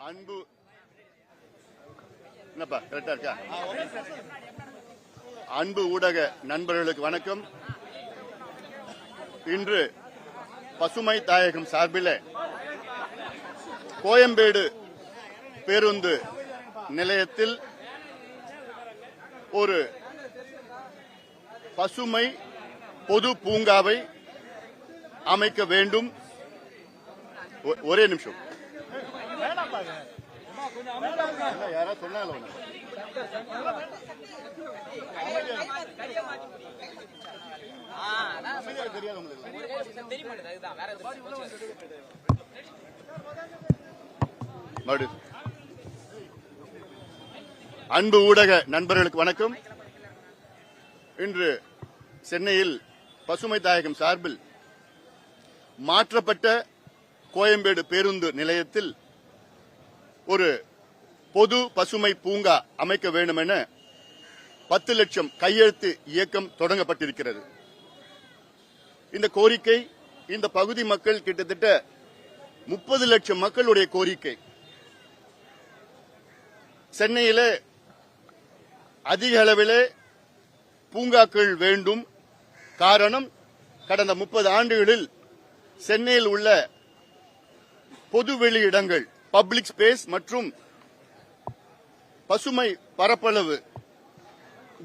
அன்பு என்னப்பா கரெக்டா இருக்கா? அன்பு ஊடக நண்பர்களுக்கு வணக்கம். இன்று பசுமை தாயகம் சார்பில் கோயம்பேடு பேருந்து நிலையத்தில் ஒரு பசுமை பொது பூங்காவை அமைக்க வேண்டும். ஒரே நிமிஷம். யாரா சொன்னாலும் அன்பு ஊடக நண்பர்களுக்கு வணக்கம். இன்று சென்னையில் பசுமை தாயகம் சார்பில் மாற்றப்பட்ட கோயம்பேடு பேருந்து நிலையத்தில் ஒரு பொது பசுமை பூங்கா அமைக்க வேண்டும் என 10 லட்சம் கையெழுத்து இயக்கம் தொடங்கப்பட்டிருக்கிறது. இந்த கோரிக்கை இந்த பகுதி மக்கள் கிட்டத்தட்ட 30 லட்சம் மக்களுடைய கோரிக்கை. சென்னையிலே அதிக அளவிலே பூங்காக்கள் வேண்டும். காரணம், கடந்த 30 ஆண்டுகளில் சென்னையில் உள்ள பொதுவெளி இடங்கள், பப்ளிக் ஸ்பேஸ் மற்றும் பசுமை பரப்பளவு,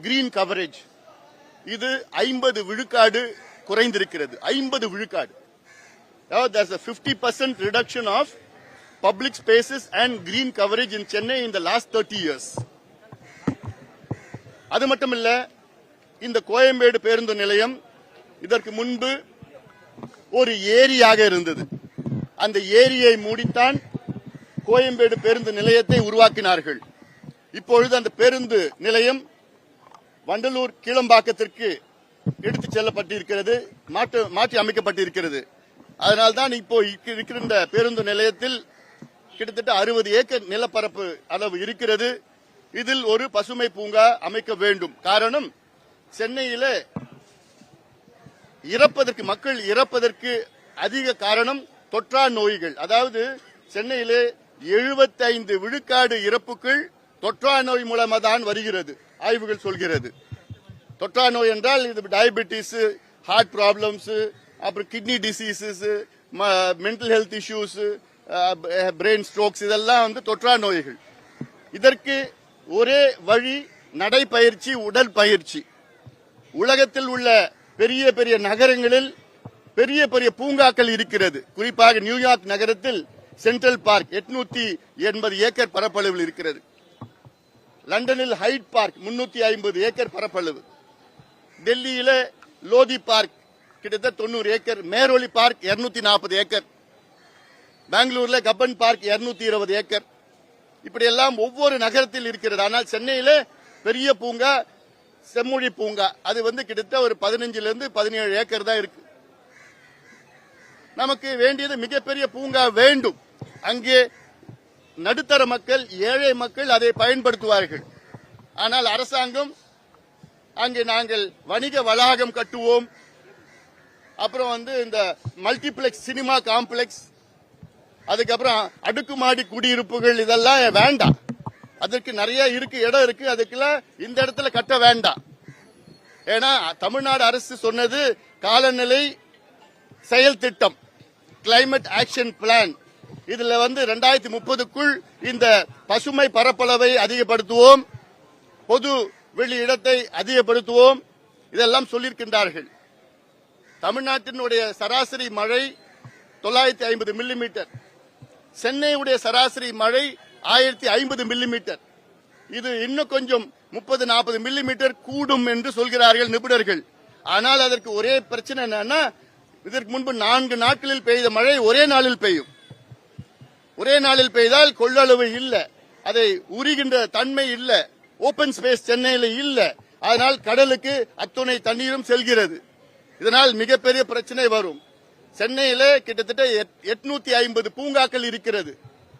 கிரீன் கவரேஜ், இது 50 விழுக்காடு குறைந்திருக்கிறது. 50 விழுக்காடு. There's a 50% reduction of public spaces and green coverage in Chennai in the last 30 years. அது மட்டுமல்ல, இந்த கோயம்பேடு பேருந்து நிலையம் இதற்கு முன்பு ஒரு ஏரியாக இருந்தது. அந்த ஏரியை மூடித்தான் கோயம்பேடு பேருந்து நிலையத்தை உருவாக்கினார்கள். இப்பொழுது அந்த பேருந்து நிலையம் வண்டலூர் கீழம்பாக்கத்திற்கு எடுத்துச் செல்லப்பட்டிருக்கிறது, மாற்றி அமைக்கப்பட்டிருக்கிறது. அதனால்தான் இப்போ இருக்கின்ற பேருந்து நிலையத்தில் கிட்டத்தட்ட 60 ஏக்கர் நிலப்பரப்பு அளவு இருக்கிறது. இதில் ஒரு பசுமை பூங்கா அமைக்க வேண்டும். காரணம், சென்னையில மக்கள் இறப்பதற்கு அதிக காரணம் தொற்றா நோய்கள். அதாவது சென்னையிலே 75 விழுக்காடு இறப்புகள் தொற்றா நோய் மூலமாக தான் வருகிறது, ஆய்வுகள் சொல்கிறது. தொற்றா நோய் என்றால் இது டயபெட்டிஸ், ஹார்ட் ப்ராப்ளம்ஸ், அப்புறம் kidney diseases, mental health issues, brain strokes, இதெல்லாம் தொற்றா நோய்கள். இதற்கு ஒரே வழி நடைப்பயிற்சி, உடல் பயிற்சி. உலகத்தில் உள்ள பெரிய பெரிய நகரங்களில் பெரிய பெரிய பூங்காக்கள் இருக்கிறது. குறிப்பாக நியூயார்க் நகரத்தில் சென்ட்ரல் பார்க் 880 ஏக்கர் பரப்பளவில் இருக்கிறது. லண்டனில் ஹைட் பார்க் 350 ஏக்கர் பரப்பளவு. டெல்லியில லோதி பார்க் கிட்டத்தட்ட 90 ஏக்கர். Mehrauli park 240 acre. பெங்களூர்ல கப்பன் பார்க் 220 ஏக்கர். இப்படி எல்லாம் ஒவ்வொரு நகரத்தில் இருக்கிறது. ஆனால் சென்னையில பெரிய பூங்கா செம்மொழி பூங்கா, அது கிட்டத்தட்ட ஒரு 15 to 17 ஏக்கர் தான் இருக்கு. நமக்கு வேண்டியது மிகப்பெரிய பூங்கா வேண்டும். அங்கே நடுத்தர மக்கள், ஏழை மக்கள் அதை பயன்படுத்துவார்கள். ஆனால் அரசாங்கம் அங்கே நாங்கள் வணிக வளாகம் கட்டுவோம், அப்புறம் இந்த மல்டிபிளெக்ஸ் சினிமா காம்ப்ளெக்ஸ், அதுக்கப்புறம் அடுக்குமாடி குடியிருப்புகள், இதெல்லாம் வேண்டாம். அதற்கு நிறைய இடம் இருக்கு, அதுக்கெல்லாம் இந்த இடத்துல கட்ட வேண்டாம். ஏன்னா தமிழ்நாடு அரசு சொன்னது காலநிலை செயல் திட்டம், கிளைமேட் ஆக்ஷன் பிளான். இதுல 2030க்குள் இந்த பசுமை பரப்பளவை அதிகப்படுத்துவோம், பொது வெளி இடத்தை அதிகப்படுத்துவோம், இதெல்லாம் சொல்லியிருக்கின்றார்கள். தமிழ்நாட்டினுடைய சராசரி மழை 950 மில்லிமீட்டர், சென்னையுடைய சராசரி மழை 1050 மில்லிமீட்டர். இது இன்னும் கொஞ்சம் 30-40 மில்லிமீட்டர் கூடும் என்று சொல்கிறார்கள் நிபுணர்கள். ஆனால் அதற்கு ஒரே பிரச்சனை என்னன்னா, இதற்கு முன்பு 4 நாட்களில் பெய்த மழை ஒரே நாளில் பெய்யும். ஒரே நாளில் பெய்தால் கொள்ளளவு இல்ல, அதை உரிகின்ற தன்மை இல்ல, ஓபன் ஸ்பேஸ் சென்னையில் இல்ல. அதனால் கடலுக்கு அத்துணை தண்ணீரும் செல்கிறது. இதனால் மிகப்பெரிய பிரச்சனை வரும். சென்னையில கிட்டத்தட்ட 850 பூங்காக்கள் இருக்கிறது.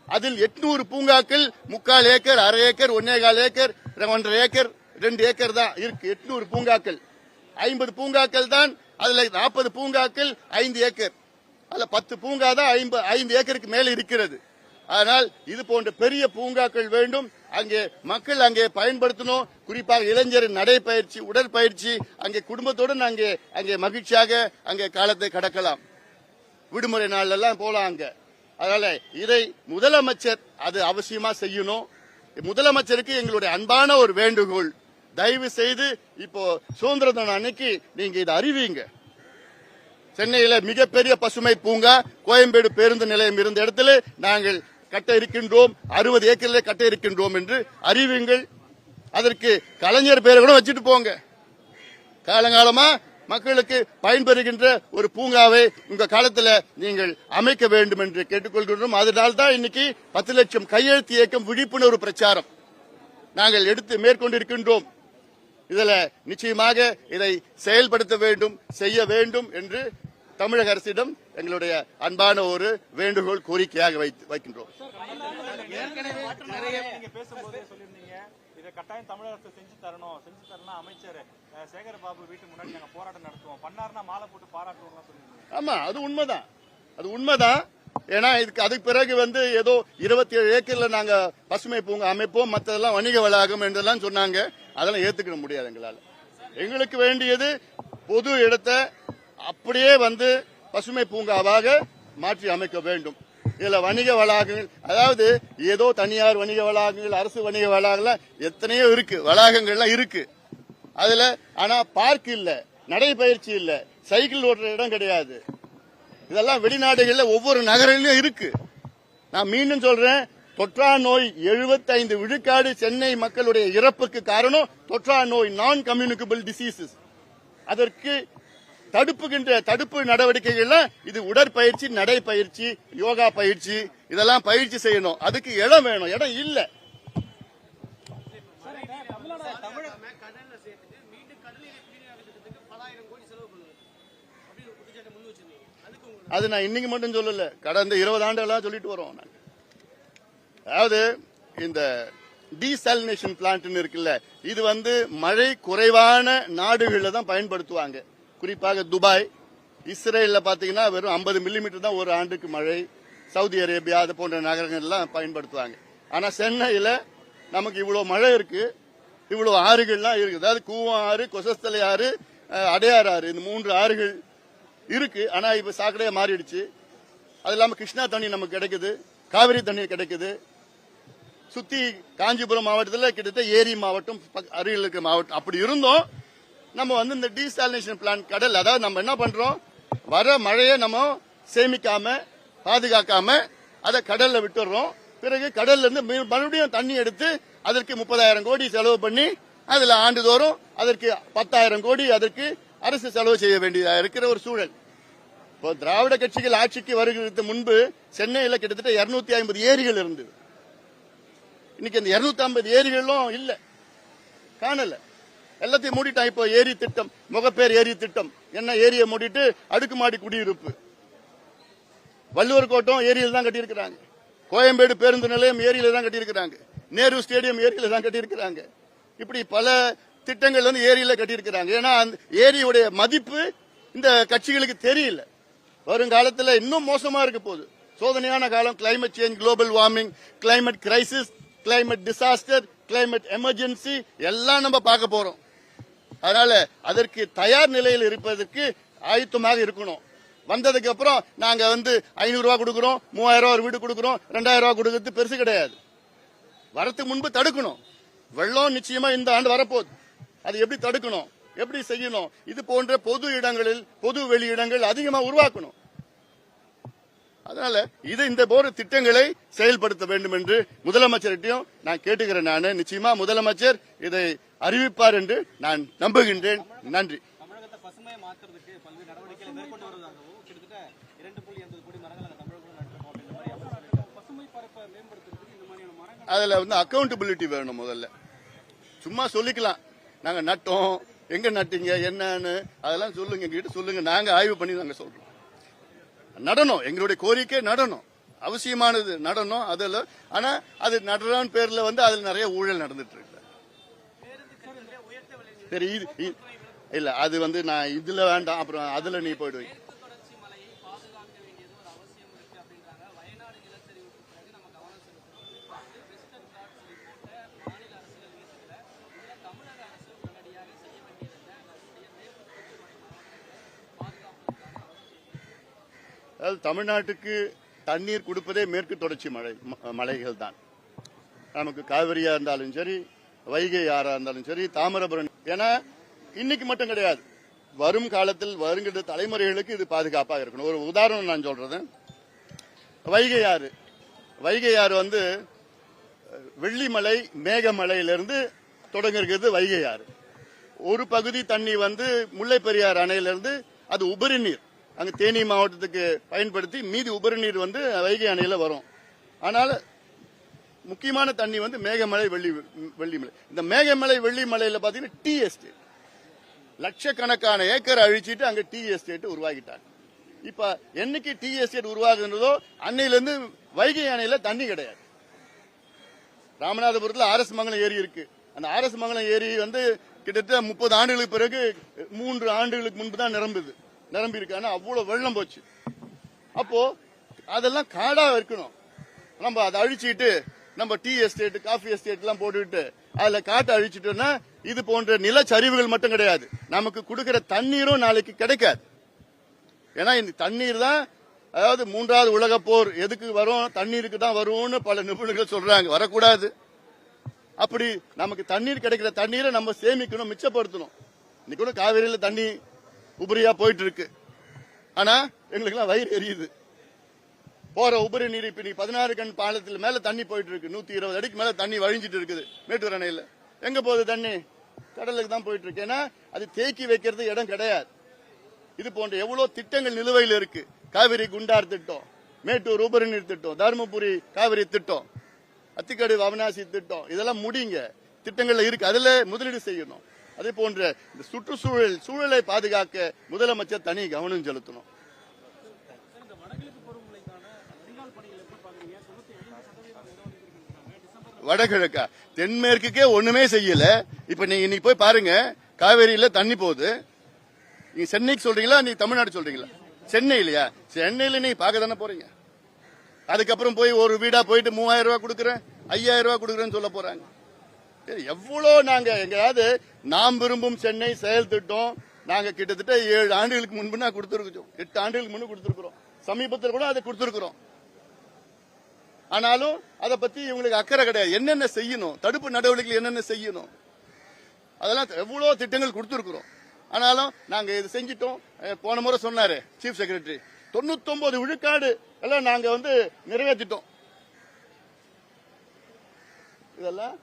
அதில் 800 பூங்காக்கள் 3/4 ஏக்கர், அரை ஏக்கர், 1.25 ஏக்கர், 1.5 ஏக்கர், 2 ஏக்கர் தான் இருக்கு. 800 பூங்காக்கள், 50 பூங்காக்கள் தான். அதுல 40 பூங்காக்கள் 5 ஏக்கர், அதுல 10 பூங்கா தான் 5 ஏக்கருக்கு மேல இருக்கிறது. ஆனால் இது போன்ற பெரிய பூங்காக்கள் வேண்டும். அங்கே மக்கள் அங்கே பயன்படுத்தணும். குறிப்பாக இளைஞர் நடைப்பயிற்சி, உடற்பயிற்சி, அங்கே குடும்பத்துடன் அங்கே மகிழ்ச்சியாக அங்கே காலத்தை கடக்கலாம். விடுமுறை நாள் எல்லாம் போலாம் அங்க. அதனால இதை முதலமைச்சர் அது அவசியமா செய்யணும். முதலமைச்சருக்கு எங்களுடைய அன்பான ஒரு வேண்டுகோள், தயவு செய்து இப்போ சுதந்திர தின அன்னைக்கு நீங்க இதை அறிவிங்க. சென்னையில மிகப்பெரிய பசுமை பூங்கா கோயம்பேடு பேருந்து நிலையம் இருந்த இடத்துல நாங்கள் கட்ட இருக்கின்றோம், 60 ஏக்கரில் கட்ட இருக்கின்றோம் என்று அறிவிங்கள். அதற்கு கலைஞர் பேரை கூட வச்சுட்டு போங்க. காலங்காலமா மக்களுக்கு பயன்பெறுகின்ற ஒரு பூங்காவை உங்க காலத்துல நீங்கள் அமைக்க வேண்டும் என்று கேட்டுக்கொள்கின்றோம். அதனால்தான் இன்னைக்கு 10 லட்சம் கையெழுத்து இயக்கம் விழிப்புணர்வு பிரச்சாரம் நாங்கள் எடுத்து மேற்கொண்டிருக்கின்றோம். இதுல நிச்சயமாக இதை செயல்படுத்த வேண்டும், செய்ய வேண்டும் என்று தமிழக அரசிடம் எங்களுடைய அன்பான ஒரு வேண்டுகோள், கோரிக்கையாக வைக்கின்றோம். கட்டாயம் தமிழக அரசு செஞ்சு தரணும் அமைச்சர் சேகர் பாபு வீட்டு முன்னாடி நாங்க போராட்டம் நடத்துவோம், பண்ணாருன்னா மாலை போட்டு பாராட்டுவோம் சொல்லிருந்தோம். ஆமா, அது உண்மைதான். ஏன்னா அதுக்கு பிறகு ஏதோ 27 ஏக்கர்ல நாங்க பசுமை பூங்கா அமைப்போம், மற்றதெல்லாம் வணிக வளாகம் என்றெல்லாம் சொன்னாங்க. அதெல்லாம் ஏத்துக்க முடியாது எங்களால. எங்களுக்கு வேண்டியது பொது இடத்தை அப்படியே பசுமை பூங்காவாக மாற்றி அமைக்க வேண்டும். இதுல வணிக வளாகங்கள், அதாவது ஏதோ தனியார் வணிக வளாகங்கள், அரசு வணிக வளாகங்கள் எத்தனையோ இருக்கு, வளாகங்கள்லாம் இருக்கு. அதுல ஆனா பார்க் இல்ல, நடைபயிற்சி இல்ல, சைக்கிள் ஓட்டுற இடம் கிடையாது. இதெல்லாம் வெளிநாடுகள்ல ஒவ்வொரு நகரிலும் இருக்கு. நான் மீண்டும் சொல்றேன், தொற்றா நோய் 75 விழுக்காடு சென்னை மக்களுடைய இறப்புக்கு காரணம் தொற்றா நோய், நான் கம்யூனிகபிள் டிசீசஸ். அதற்கு தடுப்பு நடவடிக்கைகள்ல இது உடற்பயிற்சி, நடைப்பயிற்சி, யோகா பயிற்சி, இதெல்லாம் பயிற்சி செய்யணும். அதுக்கு இடம் வேணும், இடம் இல்ல. அது நான் இன்னைக்கு மட்டும் சொல்லல, கடந்த 20 ஆண்டுகளா சொல்லிட்டு வரோம். அதாவது இந்த டீசாலினேஷன் பிளான்ட் இருக்குல்ல, இது மழை குறைவான நாடுகள்ல தான் பயன்படுத்துவாங்க. குறிப்பாக துபாய், இஸ்ரேல்ல பாத்தீங்கன்னா வெறும் 50 மில்லிமீட்டர் தான் ஒரு ஆண்டுக்கு மழை. சவுதி அரேபியா அது போன்ற நகரங்கள் எல்லாம் பயன்படுத்துவாங்க. ஆனா சென்னையில நமக்கு இவ்வளவு மழை இருக்கு, இவ்வளவு ஆறுகள்லாம் இருக்கு. அதாவது கூவம் ஆறு, கொசஸ்தலை ஆறு, அடையாறு ஆறு, இந்த 3 ஆறுகள் இருக்கு. ஆனா இப்ப சாக்கடையா மாறிடுச்சு. அது இல்லாம கிருஷ்ணா தண்ணி நமக்கு கிடைக்குது, காவிரி தண்ணி கிடைக்குது. சுத்தி காஞ்சிபுரம் மாவட்டத்தில் கிட்டத்தட்ட ஏரி மாவட்டம், அருகில் இருக்கிற மாவட்டம். அப்படி இருந்தோம் நம்ம இந்த டீசாலினேஷன் பிளான் கடல், அதாவது நம்ம என்ன பண்றோம், வர மழையை நம்ம சேமிக்காம பாதுகாக்காம அதை கடல்ல விட்டுறோம். பிறகு கடல்ல இருந்து மறுபடியும் தண்ணி எடுத்து அதற்கு 30,000 கோடி செலவு பண்ணி அதுல ஆண்டுதோறும் அதற்கு 10,000 கோடி அதற்கு அரசு செலவு செய்ய வேண்டியதா இருக்கிற ஒரு சூழல். இப்போ திராவிட கட்சிகள் ஆட்சிக்கு வருகிறதுக்கு முன்பு சென்னையில கிட்டத்தட்ட 250 ஏரிகள் இருந்தது. இன்னைக்கு அந்த 250 ஏரிகளும் இல்ல, காணல, எல்லாத்தையும் மூடிட்டான். இப்போ ஏரி திட்டம், முகப்பேர் ஏரி திட்டம், என்ன ஏரியை மூடிட்டு அடுக்குமாடி குடியிருப்பு. வள்ளுவர் கோட்டம் ஏரியில் தான் கட்டியிருக்கிறாங்க, கோயம்பேடு பேருந்து நிலையம் ஏரியில தான் கட்டியிருக்கிறாங்க, நேரு ஸ்டேடியம் ஏரியில தான் கட்டியிருக்கிறாங்க. இப்படி பல திட்டங்கள் ஏரியில கட்டியிருக்கிறாங்க. ஏன்னா அந்த ஏரியுடைய மதிப்பு இந்த கட்சிகளுக்கு தெரியல. வருங்காலத்தில் இன்னும் மோசமா இருக்க போகுது. சோதனையான காலம். Climate change, global warming, climate crisis, climate disaster, climate emergency எல்லாம் நம்ம பார்க்க போறோம். அதனால அதற்கு தயார் நிலையில் இருப்பதற்கு ஆயத்தமாக இருக்கணும். வந்ததுக்கு அப்புறம் நாங்க 500 ரூபாய் கொடுக்கிறோம், 3000 ரூபாய் வீடு கொடுக்கிறோம், 2000 ரூபாய் கொடுக்கறது பெருசு கிடையாது. வரத்துக்கு முன்பு தடுக்கணும். வெள்ளம் நிச்சயமா இந்த ஆண்டு வரப்போகுது. அது எப்படி தடுக்கணும், எப்படி செய்யணும், இது போன்ற பொது இடங்களில், பொது வெளியிடங்கள் அதிகமா உருவாக்கணும். அதனால இந்த போன்ற திட்டங்களை செயல்படுத்த வேண்டும் என்று முதலமைச்சர்கிட்டையும் நான் கேட்டுக்கிறேன். நான் நிச்சயமா முதலமைச்சர் இதை அறிவிப்பார் என்று நான் நம்புகின்றேன். நன்றி. தமிழகத்தை பசுமையை மாற்றுறதுக்கு பல்வேறு நடவடிக்கைகளை மேற்கொண்டு வருவதாகவும் கிட்டத்தட்ட 2.80 கோடி மரங்கள் தமிழகம் நட்டுறோம் அப்படின்ற மாதிரி பசுமை பரப்பை மேம்படுத்துறதுக்கு இந்த மாதிரியான மரங்கள், அதுல அக்கௌண்டபிலிட்டி வேணும். முதல்ல சும்மா சொல்லிக்கலாம், நாங்க நட்டோம், எங்க நட்டீங்க என்னன்னு அதெல்லாம் சொல்லுங்க, எங்ககிட்ட சொல்லுங்க, நாங்க ஆய்வு பண்ணி நாங்க சொல்றோம். நடனம் எங்களுடைய கோரிக்கை நடனம் அவசியமானது நடனம் அதுல. ஆனா அது நடனம் பேர்ல அதுல நிறைய ஊழல் நடந்துட்டு இருக்கு. சரி இல்ல அது நான் இதுல வேண்டாம், அப்புறம் அதுல நீ போயிடுவீங்க. அதாவது தமிழ்நாட்டுக்கு தண்ணீர் கொடுப்பதே மேற்கு தொடர்ச்சி மலைகள் தான். நமக்கு காவிரியா இருந்தாலும் சரி, வைகை ஆறா இருந்தாலும் சரி, தாமிரபரணி. ஏன்னா இன்னைக்கு மட்டும் கிடையாது, வரும் காலத்தில் வருகின்ற தலைமுறைகளுக்கு இது பாதுகாப்பாக இருக்கணும். ஒரு உதாரணம் நான் சொல்றது, வைகை ஆறு வெள்ளிமலை மேகமலையிலிருந்து தொடங்குகிறது வைகை ஆறு. ஒரு பகுதி தண்ணி முல்லை பெரியாறு அணையிலிருந்து அது உபரி நீர் அங்க தேனி மாவட்டத்துக்கு பயன்படுத்தி மீதி உபரி நீர் வைகை அணையில வரும். ஆனால் முக்கியமான தண்ணி மேகமலை வெள்ளிமலை. இந்த மேகமலை வெள்ளிமலையில பாத்தீங்கன்னா டீ எஸ்டேட், லட்சக்கணக்கான ஏக்கர் அழிச்சிட்டு அங்க டீ எஸ்டேட் உருவாக்கிட்டாங்க. இப்ப என்னைக்கு டீ எஸ்டேட் உருவாகுன்றதோ அன்னையிலிருந்து வைகை அணையில தண்ணி கிடையாது. ராமநாதபுரத்தில் ஆர்எஸ் மங்கலம் ஏரி இருக்கு. அந்த ஆர்எஸ் மங்கலம் ஏரி கிட்டத்தட்ட 30 ஆண்டுகளுக்கு பிறகு 3 ஆண்டுகளுக்கு முன்பு தான் நிரம்பி இருக்கு. ஆனா அவ்வளவு வெள்ளம் போச்சு. அப்போ அதெல்லாம் காடா இருக்கணும். நம்ம அதை அழிச்சுட்டு நம்ம டீ எஸ்டேட் காஃபி எஸ்டேட் எல்லாம் போட்டுக்கிட்டு அதுல காட்டை அழிச்சிட்டோம்னா இது போன்ற நிலச்சரிவுகள் மட்டும் கிடையாது, நமக்கு கொடுக்கிற தண்ணீரும் நாளைக்கு கிடைக்காது. ஏன்னா இந்த தண்ணீர் தான், அதாவது 3வது உலக போர் எதுக்கு வரும், தண்ணீருக்கு தான் வரும்னு பல நிபுணர்கள் சொல்றாங்க. வரக்கூடாது. அப்படி நமக்கு தண்ணீர் கிடைக்கிற தண்ணீரை நம்ம சேமிக்கணும், மிச்சப்படுத்தணும். இன்னைக்கு கூட காவிரியில தண்ணி உபரியா போயிட்டு இருக்கு. ஆனா எங்களுக்கு எல்லாம் வயிறு எரியுது. போற உபரி நீர் இப்ப 16 கண் பாலத்தில் மேல தண்ணி போயிட்டு இருக்கு. 120 அடிக்கு மேல தண்ணி வழிஞ்சிட்டு இருக்குது மேட்டூர் அணையில. எங்க போகுது தண்ணி? கடலுக்கு தான் போயிட்டு இருக்கு. ஏன்னா அது தேக்கி வைக்கிறது இடம் கிடையாது. இது போன்ற எவ்வளவு திட்டங்கள் நிலுவையில் இருக்கு. காவிரி குண்டார் திட்டம், மேட்டூர் உபரி நீர் திட்டம், தருமபுரி காவிரி திட்டம், அத்திக்கடு அவிநாசி திட்டம், இதெல்லாம் முடிங்க. திட்டங்கள்ல இருக்கு, அதுல முதலீடு செய்யணும். அதே போன்ற இந்த சூழலை பாதுகாக்க முதலமைச்சர் தனி கவனம் செலுத்தணும். வடகிழக்கா தென்மேற்குக்கே ஒண்ணுமே செய்யல. இப்ப நீங்க இன்னைக்கு போய் பாருங்க, காவேரியில தண்ணி போகுது. நீங்க சென்னைக்கு சொல்றீங்களா, நீ தமிழ்நாடு சொல்றீங்களா? சென்னை இல்லையா? சென்னையில நீங்க பார்க்க தானே போறீங்க. அதுக்கப்புறம் போய் ஒரு வீடா போயிட்டு 3000 ரூபாய் கொடுக்குறேன் 5000 ரூபாய் கொடுக்குறேன்னு சொல்ல போறாங்க. எவ்வளவு நாங்க எங்கயாவது நாம் விரும்பும் சென்னை செயல் திட்டம் நாங்க கிட்டத்தட்ட 7 ஆண்டுகளுக்கு முன்பு நான் கொடுத்திருக்கோம், 8 ஆண்டுகளுக்கு முன்பு கொடுத்திருக்கிறோம், சமீபத்தில் கூட அதை கொடுத்திருக்கிறோம். ஆனாலும் அதை பத்தி இவங்களுக்கு அக்கறை கிடையாது. என்னென்ன செய்யணும், தடுப்பு நடவடிக்கைகள் என்னென்ன செய்யணும், அதெல்லாம் எவ்வளவு திட்டங்கள் கொடுத்திருக்கிறோம். ஆனாலும் நாங்க இது செஞ்சிட்டோம். போன முறை சொன்னாரு சீஃப் செக்ரட்டரி, 99 விழுக்காடு எல்லாம் நாங்க நிறைவேற்றிட்டோம். இதெல்லாம்